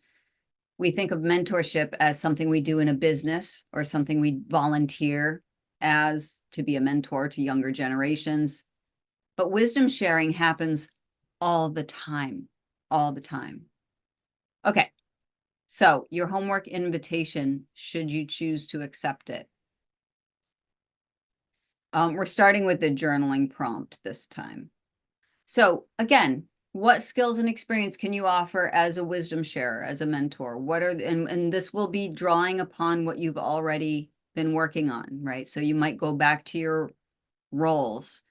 we think of mentorship as something we do in a business or something we volunteer as to be a mentor to younger generations. But wisdom sharing happens all the time, all the time. Okay, so your homework invitation, should you choose to accept it. We're starting with the journaling prompt this time. So again, what skills and experience can you offer as a wisdom sharer, as a mentor? And this will be drawing upon what you've already been working on, right? So you might go back to your roles,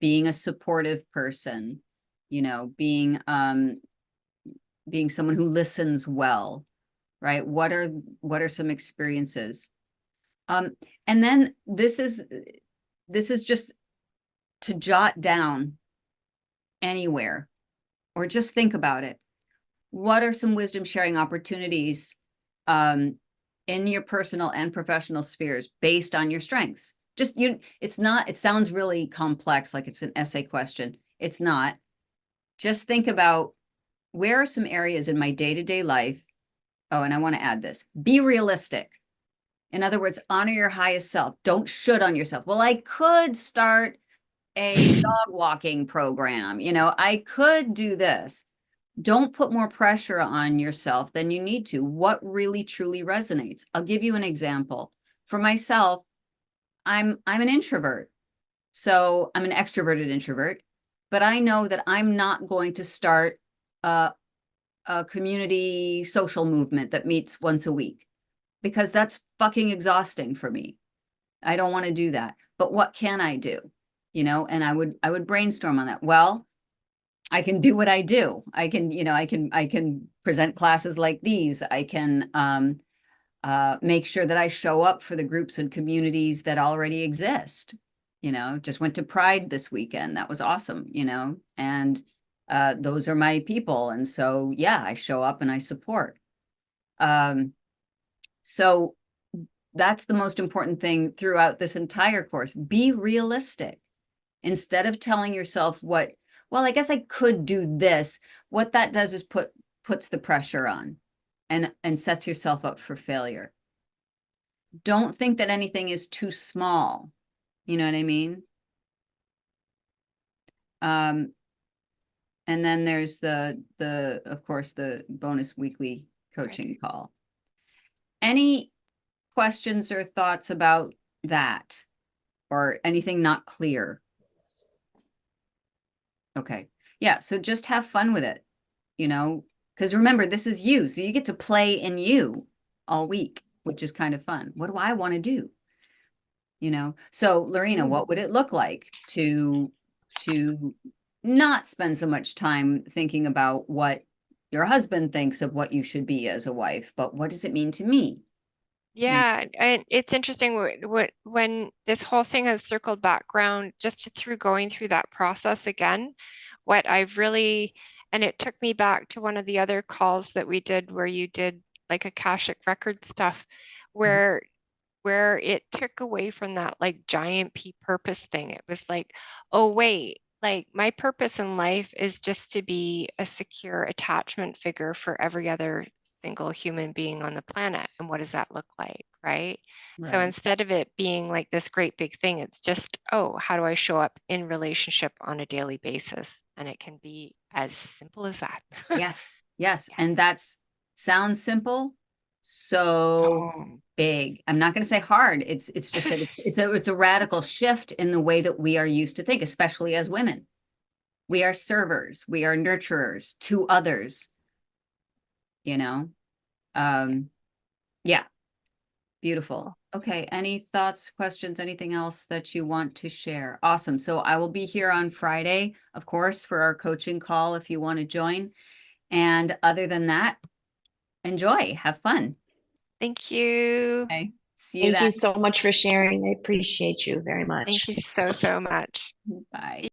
being a supportive person, you know, being someone who listens well, right? What are some experiences? And then this is just to jot down anywhere or just think about it. What are some wisdom sharing opportunities in your personal and professional spheres based on your strengths? It sounds really complex, like it's an essay question. It's not. Just think about, where are some areas in my day-to-day life? Oh, and I want to add this. Be realistic. In other words, honor your highest self. Don't should on yourself. Well, I could start a dog walking program. You know, I could do this. Don't put more pressure on yourself than you need to. What really truly resonates? I'll give you an example. For myself, I'm an introvert. So I'm an extroverted introvert, but I know that I'm not going to start a community social movement that meets once a week, because that's fucking exhausting for me. I don't want to do that. But what can I do? You know, and I would brainstorm on that. Well, I can do what I do. I can, you know, I can present classes like these. I can make sure that I show up for the groups and communities that already exist. You know, just went to Pride this weekend. That was awesome, you know, and those are my people. And so, yeah, I show up and I support. So that's the most important thing throughout this entire course. Be realistic. Instead of telling yourself well, well, I guess I could do this. What that does is puts the pressure on and sets yourself up for failure. Don't think that anything is too small. You know what I mean? And then there's of course, the bonus weekly coaching call. Any questions or thoughts about that, or anything not clear? Okay. Yeah. So just have fun with it, because remember, this is you. So you get to play in you all week, which is kind of fun. What do I want to do? So Lorena, what would it look like to not spend so much time thinking about what your husband thinks of what you should be as a wife, but what does it mean to me? Yeah, and it's interesting when this whole thing has circled back around just through going through that process again, what I've really, and it took me back to one of the other calls that we did where you did like Akashic record stuff, where it took away from that like giant P purpose thing. It was like, oh wait, like my purpose in life is just to be a secure attachment figure for every other single human being on the planet. And what does that look like, right? So Right. instead of it being like this great big thing, it's just, oh, how do I show up in relationship on a daily basis? And it can be as simple as that. Yes. Yes. And sounds simple. So Oh, big. I'm not going to say hard. It's just that it's a radical shift in the way that we are used to think, especially as women. We are servers, we are nurturers to others, you know? Yeah, beautiful. Okay, any thoughts, questions, anything else that you want to share? Awesome. So I will be here on Friday, of course, for our coaching call if you want to join. And other than that, enjoy, have fun. thank you. Okay, see you Thank then. you so much for sharing. I appreciate you very much. Thank you so, so much. Bye.